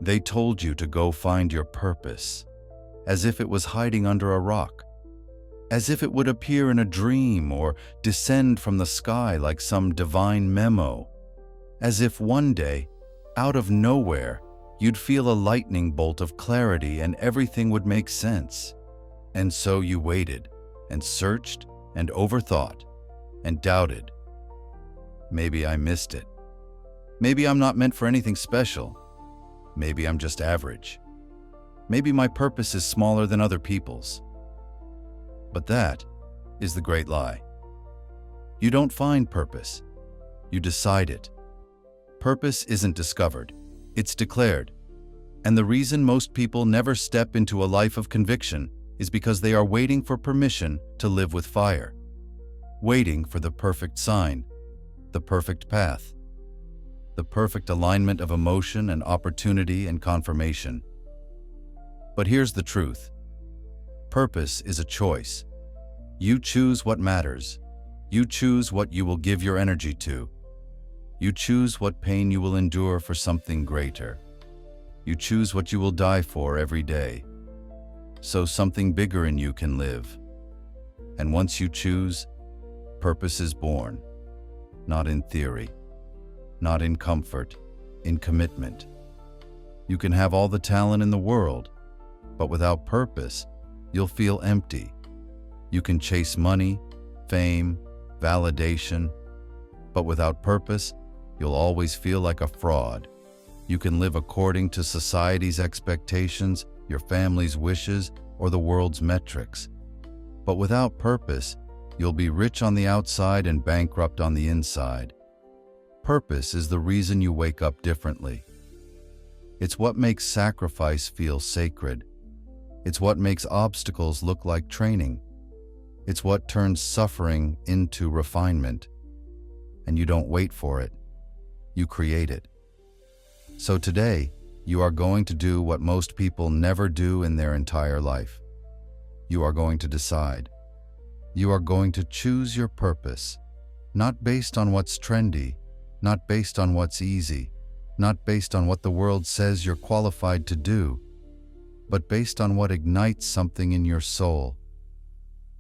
They told you to go find your purpose, as if it was hiding under a rock, as if it would appear in a dream or descend from the sky like some divine memo, as if one day, out of nowhere, you'd feel a lightning bolt of clarity and everything would make sense. And so you waited, and searched, and overthought, and doubted. Maybe I missed it. Maybe I'm not meant for anything special. Maybe I'm just average. Maybe my purpose is smaller than other people's. But that is the great lie. You don't find purpose. You decide it. Purpose isn't discovered. It's declared. And the reason most people never step into a life of conviction is because they are waiting for permission to live with fire. Waiting for the perfect sign, the perfect path, the perfect alignment of emotion and opportunity and confirmation. But here's the truth. Purpose is a choice. You choose what matters. You choose what you will give your energy to. You choose what pain you will endure for something greater. You choose what you will die for every day, so something bigger in you can live. And once you choose, purpose is born, not in theory, not in comfort, in commitment. You can have all the talent in the world, but without purpose, you'll feel empty. You can chase money, fame, validation, but without purpose, you'll always feel like a fraud. You can live according to society's expectations, your family's wishes, or the world's metrics. But without purpose, you'll be rich on the outside and bankrupt on the inside. Purpose is the reason you wake up differently. It's what makes sacrifice feel sacred. It's what makes obstacles look like training. It's what turns suffering into refinement. And you don't wait for it. You create it. So today, you are going to do what most people never do in their entire life. You are going to decide. You are going to choose your purpose, not based on what's trendy, not based on what's easy, not based on what the world says you're qualified to do, but based on what ignites something in your soul.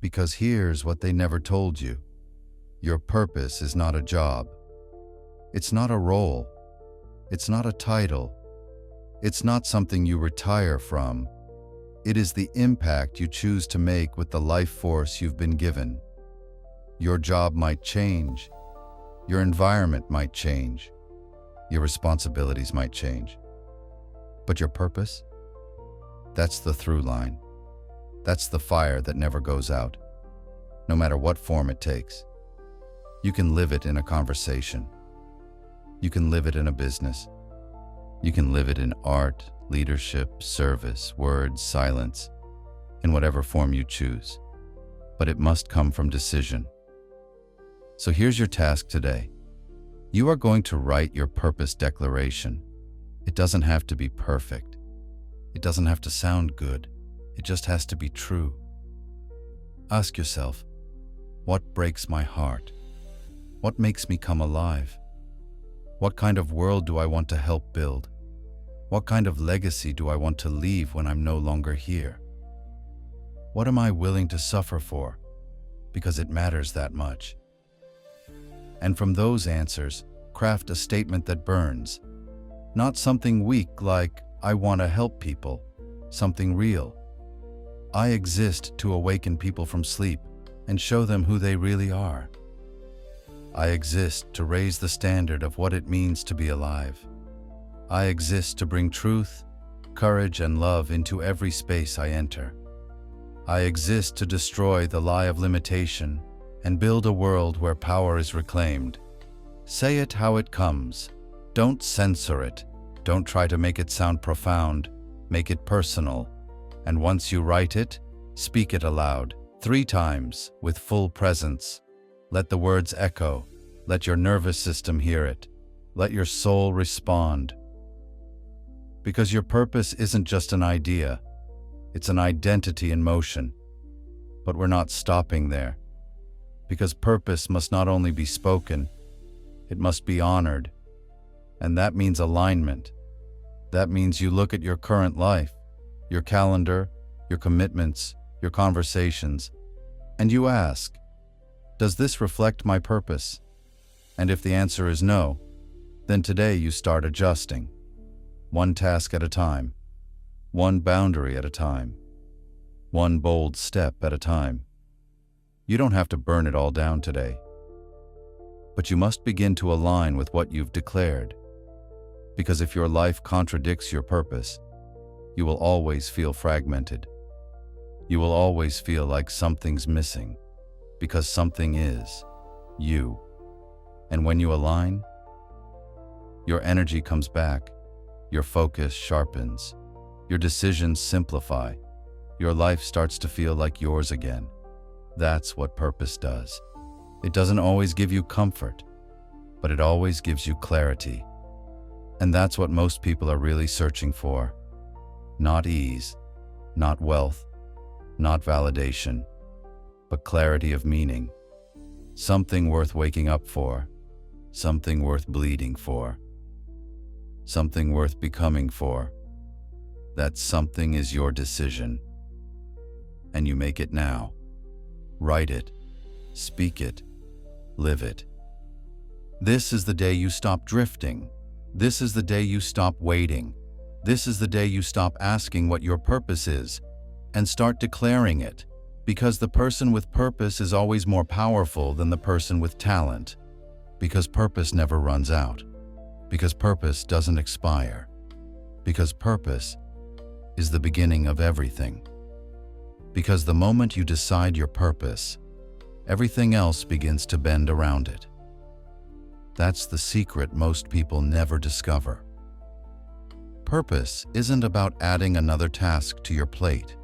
Because here's what they never told you. Your purpose is not a job. It's not a role. It's not a title. It's not something you retire from. It is the impact you choose to make with the life force you've been given. Your job might change. Your environment might change. Your responsibilities might change. But your purpose? That's the through line. That's the fire that never goes out, no matter what form it takes. You can live it in a conversation. You can live it in a business. You can live it in art, leadership, service, words, silence, in whatever form you choose. But it must come from decision. So here's your task today. You are going to write your purpose declaration. It doesn't have to be perfect. It doesn't have to sound good. It just has to be true. Ask yourself, what breaks my heart? What makes me come alive? What kind of world do I want to help build? What kind of legacy do I want to leave when I'm no longer here? What am I willing to suffer for? Because it matters that much. And from those answers, craft a statement that burns. Not something weak like, I want to help people. Something real. I exist to awaken people from sleep and show them who they really are. I exist to raise the standard of what it means to be alive. I exist to bring truth, courage, and love into every space I enter. I exist to destroy the lie of limitation and build a world where power is reclaimed. Say it how it comes. Don't censor it. Don't try to make it sound profound. Make it personal. And once you write it, speak it aloud, 3 times, with full presence. Let the words echo. Let your nervous system hear it. Let your soul respond. Because your purpose isn't just an idea. It's an identity in motion. But we're not stopping there. Because purpose must not only be spoken, it must be honored. And that means alignment. That means you look at your current life, your calendar, your commitments, your conversations, and you ask, does this reflect my purpose? And if the answer is no, then today you start adjusting, one task at a time, one boundary at a time, one bold step at a time. You don't have to burn it all down today, but you must begin to align with what you've declared. Because if your life contradicts your purpose, you will always feel fragmented. You will always feel like something's missing, because something is you. And when you align, your energy comes back, your focus sharpens, your decisions simplify, your life starts to feel like yours again. That's what purpose does. It doesn't always give you comfort, but it always gives you clarity. And that's what most people are really searching for. Not ease, not wealth, not validation, but clarity of meaning. Something worth waking up for, something worth bleeding for, something worth becoming for. That something is your decision. And you make it now. Write it, speak it, live it. This is the day you stop drifting. This is the day you stop waiting. This is the day you stop asking what your purpose is and start declaring it, because the person with purpose is always more powerful than the person with talent, because purpose never runs out, because purpose doesn't expire, because purpose is the beginning of everything. Because the moment you decide your purpose, everything else begins to bend around it. That's the secret most people never discover. Purpose isn't about adding another task to your plate.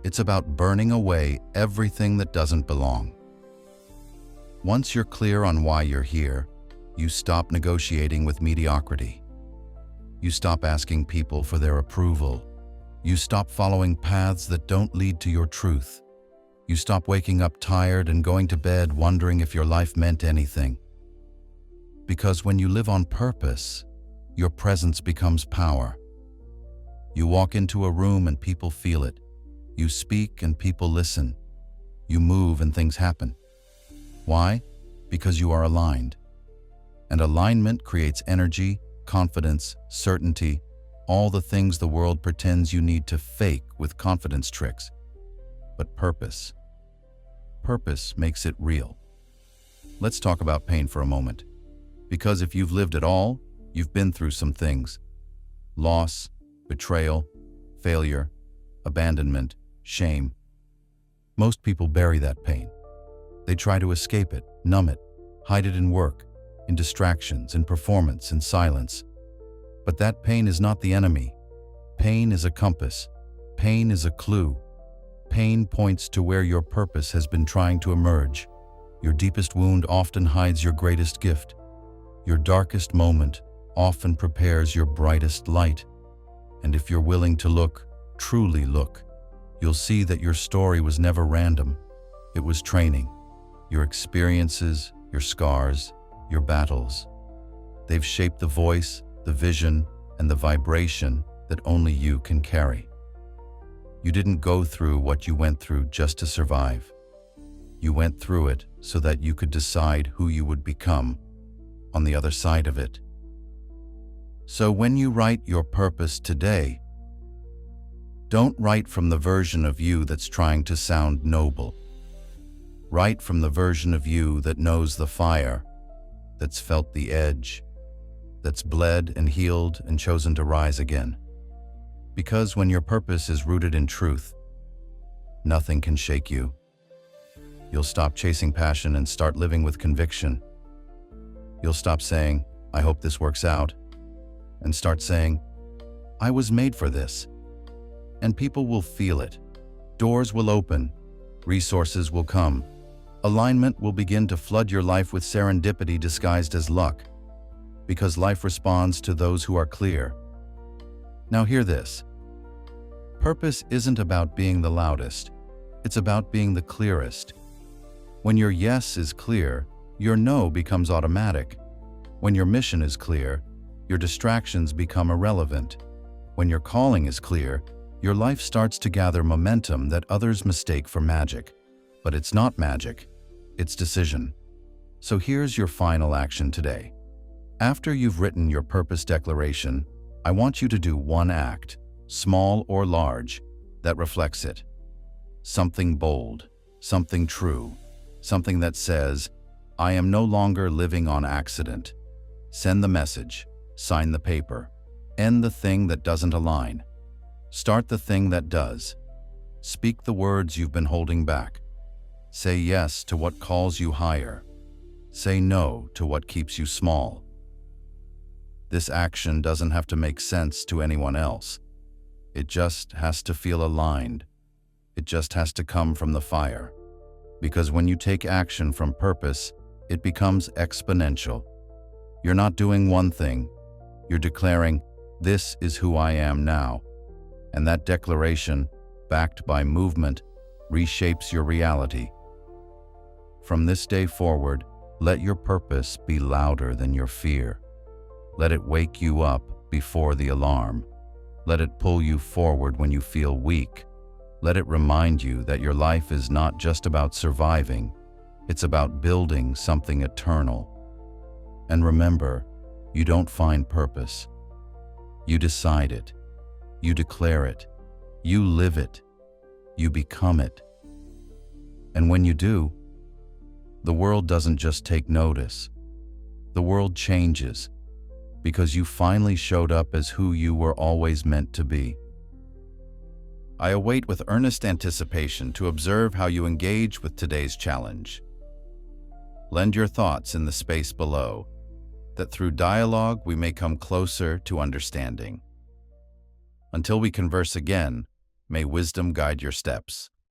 It's about burning away everything that doesn't belong. Once you're clear on why you're here, you stop negotiating with mediocrity. You stop asking people for their approval. You stop following paths that don't lead to your truth. You stop waking up tired and going to bed wondering if your life meant anything. Because when you live on purpose, your presence becomes power. You walk into a room and people feel it. You speak and people listen. You move and things happen. Why? Because you are aligned. And alignment creates energy, confidence, certainty, all the things the world pretends you need to fake with confidence tricks. But purpose makes it real. Let's talk about pain for a moment. Because if you've lived it all, you've been through some things. Loss, betrayal, failure, abandonment, shame. Most people bury that pain. They try to escape it, numb it, hide it in work, in distractions, in performance, in silence. But that pain is not the enemy. Pain is a compass. Pain is a clue. Pain points to where your purpose has been trying to emerge. Your deepest wound often hides your greatest gift. Your darkest moment often prepares your brightest light. And if you're willing to look, truly look, you'll see that your story was never random. It was training. Your experiences, your scars, your battles. They've shaped the voice, the vision, and the vibration that only you can carry. You didn't go through what you went through just to survive. You went through it so that you could decide who you would become on the other side of it. So when you write your purpose today, don't write from the version of you that's trying to sound noble. Write from the version of you that knows the fire, that's felt the edge, that's bled and healed and chosen to rise again. Because when your purpose is rooted in truth, nothing can shake you. You'll stop chasing passion and start living with conviction. You'll stop saying, I hope this works out, and start saying, I was made for this. And people will feel it. Doors will open. Resources will come. Alignment will begin to flood your life with serendipity disguised as luck, because life responds to those who are clear. Now hear this. Purpose isn't about being the loudest. It's about being the clearest. When your yes is clear, your no becomes automatic. When your mission is clear, Your distractions become irrelevant. When your calling is clear, your life starts to gather momentum that others mistake for magic. But it's not magic, it's decision. So here's your final action today. After you've written your purpose declaration, I want you to do one act, small or large, that reflects it. Something bold, something true, something that says, I am no longer living on accident. Send the message, sign the paper, end the thing that doesn't align. Start the thing that does. Speak the words you've been holding back. Say yes to what calls you higher. Say no to what keeps you small. This action doesn't have to make sense to anyone else. It just has to feel aligned. It just has to come from the fire. Because when you take action from purpose, it becomes exponential. You're not doing one thing. You're declaring, this is who I am now. And that declaration, backed by movement, reshapes your reality. From this day forward, let your purpose be louder than your fear. Let it wake you up before the alarm. Let it pull you forward when you feel weak. Let it remind you that your life is not just about surviving, it's about building something eternal. And remember, you don't find purpose. You decide it. You declare it. You live it. You become it. And when you do, the world doesn't just take notice. The world changes because you finally showed up as who you were always meant to be. I await with earnest anticipation to observe how you engage with today's challenge. Lend your thoughts in the space below, that through dialogue we may come closer to understanding. Until we converse again, may wisdom guide your steps.